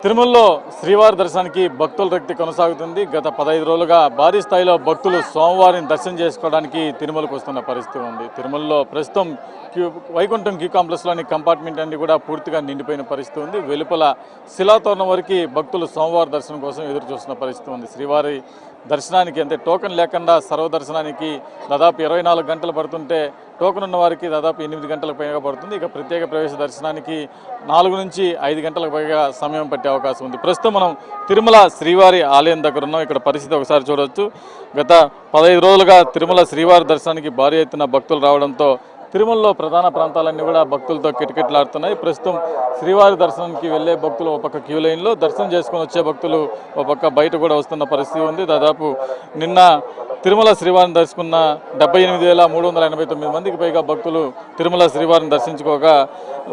తిరుమలలో శ్రీవారి దర్శనానికి భక్తుల రక్తి కొనసాగుతుంది. గత 15 రోజులుగా భారీ స్థాయిలో భక్తులు సోమవారం దర్శనం చేసుకోవడానికి తిరుమలకు వస్తున్న పరిస్థితి ఉంది. తిరుమలలో ప్రస్తుతం వైకుంఠం క్యూ కాంప్లెక్స్లోని కంపార్ట్మెంట్ అన్ని కూడా పూర్తిగా నిండిపోయిన పరిస్థితి ఉంది. వెలుపల శిలాతోరణం వరకు భక్తులు సోమవారం దర్శనం కోసం ఎదురు చూస్తున్న పరిస్థితి ఉంది. శ్రీవారి దర్శనానికి అంటే టోకెన్ లేకుండా సర్వదర్శనానికి దాదాపు 24 గంటలు పడుతుంటే టోకెన్ ఉన్న వారికి దాదాపు 8 గంటలకు పైగా పడుతుంది. ఇక ప్రత్యేక ప్రవేశ దర్శనానికి 4 నుంచి 5 గంటలకు పైగా సమయం పట్టే అవకాశం ఉంది. ప్రస్తుతం మనం తిరుమల శ్రీవారి ఆలయం దగ్గర ఉన్నాం. ఇక్కడ పరిస్థితి ఒకసారి చూడవచ్చు. గత 15 రోజులుగా తిరుమల శ్రీవారి దర్శనానికి భారీ ఎత్తున భక్తులు రావడంతో తిరుమలలో ప్రధాన ప్రాంతాలన్నీ కూడా భక్తులతో కిటకిటలాడుతున్నాయి. ప్రస్తుతం శ్రీవారి దర్శనానికి వెళ్ళే భక్తులు ఒక పక్క క్యూ లైన్లో, దర్శనం చేసుకొని వచ్చే భక్తులు ఒక పక్క బయట కూడా వస్తున్న పరిస్థితి ఉంది. దాదాపు నిన్న తిరుమల శ్రీవారిని దర్శించుకున్న 78,389 మందికి పైగా భక్తులు తిరుమల శ్రీవారిని దర్శించుకోగా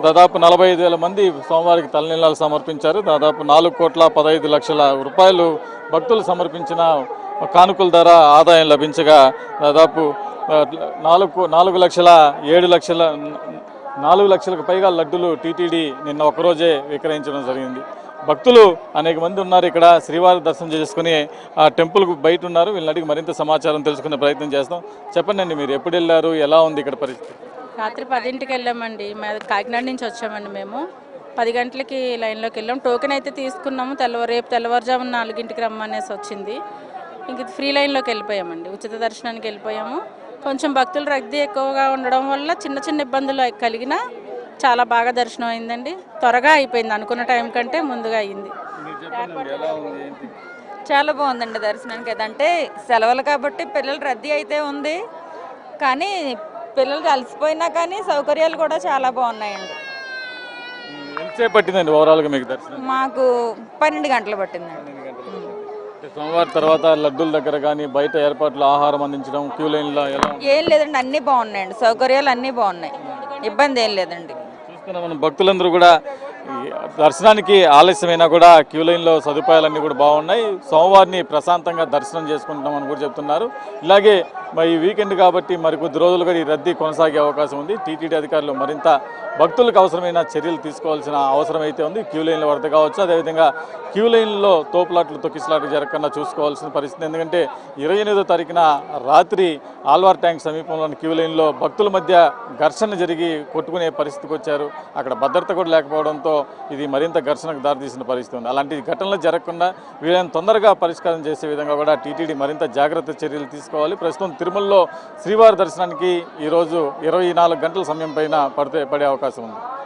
దాదాపు 45,000 మంది సోమవారికి తలనీలాలు సమర్పించారు. దాదాపు 4,15,00,000 రూపాయలు భక్తులు సమర్పించిన కానుకల ద్వారా ఆదాయం లభించగా దాదాపు 4 లక్షలకు పైగా లడ్డులు టీటీడీ నిన్న ఒకరోజే విక్రయించడం జరిగింది. భక్తులు అనేక మంది ఉన్నారు. ఇక్కడ శ్రీవారి దర్శనం చేసుకుని ఆ టెంపుల్కు బయట ఉన్నారు. వీళ్ళని అడిగి మరింత సమాచారం తెలుసుకునే ప్రయత్నం చేస్తాం. చెప్పండి అండి, మీరు ఎప్పుడు వెళ్ళారు, ఎలా ఉంది ఇక్కడ పరిస్థితి? రాత్రి 10ంటికి వెళ్ళామండి. కాకినాడ నుంచి వచ్చామండి. మేము 10 గంటలకి లైన్లోకి వెళ్ళాం. టోకెన్ అయితే తీసుకున్నాము. రేపు తెల్లవారుజామున 4ంటికి రమ్మనేసి వచ్చింది. ఇంక ఫ్రీ లైన్లోకి వెళ్ళిపోయామండి. ఉచిత దర్శనానికి వెళ్ళిపోయాము. కొంచెం భక్తులు రద్దీ ఎక్కువగా ఉండడం వల్ల చిన్న చిన్న ఇబ్బందులు కలిగినా చాలా బాగా దర్శనం అయిందండి. త్వరగా అయిపోయింది, అనుకున్న టైం కంటే ముందుగా అయింది. చాలా బాగుందండి దర్శనానికి. అంటే సెలవులు కాబట్టి పిల్లలు రద్దీ అయితే ఉంది, కానీ పిల్లలు అలసిపోయినా కానీ సౌకర్యాలు కూడా చాలా బాగున్నాయండి. ఎంతసేపు పట్టిందండి ఓవరాల్గా మీకు దర్శనం? మాకు 12 గంటలు పట్టిందండి. సోమవారం తర్వాత లడ్డూల దగ్గర కానీ బయట ఏర్పాట్లు, ఆహారం అందించడం, క్యూ లైన్లో ఎలా? ఏం లేదండి, అన్నీ బాగున్నాయండి. సౌకర్యాలు అన్నీ బాగున్నాయి, ఇబ్బంది ఏం లేదండి. చూస్తున్నాం మనం భక్తులందరూ కూడా దర్శనానికి ఆలస్యమైనా కూడా క్యూ లైన్లో సదుపాయాలన్నీ కూడా బాగున్నాయి. సోమవారిని ప్రశాంతంగా దర్శనం చేసుకుంటామని కూడా చెప్తున్నారు. ఇలాగే ఈ వీకెండ్ కాబట్టి మరికొద్ది రోజులుగా ఈ రద్దీ కొనసాగే అవకాశం ఉంది. టీటీడీ అధికారులు మరింత భక్తులకు అవసరమైన చర్యలు తీసుకోవాల్సిన అవసరం అయితే ఉంది. క్యూ లైన్ల వద్ద కావచ్చు, అదేవిధంగా క్యూ లైన్లో తోపులాట్లు, తొక్కిసలాట్లు జరగకుండా చూసుకోవాల్సిన పరిస్థితి. ఎందుకంటే 28వ తారీఖున రాత్రి ఆల్వార్ ట్యాంక్ సమీపంలోని క్యూ లైన్లో భక్తుల మధ్య ఘర్షణ జరిగి కొట్టుకునే పరిస్థితికి వచ్చారు. అక్కడ భద్రత కూడా లేకపోవడంతో ఇది మరింత ఘర్షణకు దారితీసిన పరిస్థితి ఉంది. అలాంటి ఘటనలు జరగకుండా వీళ్ళని తొందరగా పరిష్కారం చేసే విధంగా కూడా టీటీడీ మరింత జాగ్రత్త చర్యలు తీసుకోవాలి. ప్రస్తుతం తిరుమలలో శ్రీవారి దర్శనానికి ఈరోజు 24 గంటల సమయం పైన పడే అవకాశం ఉంది.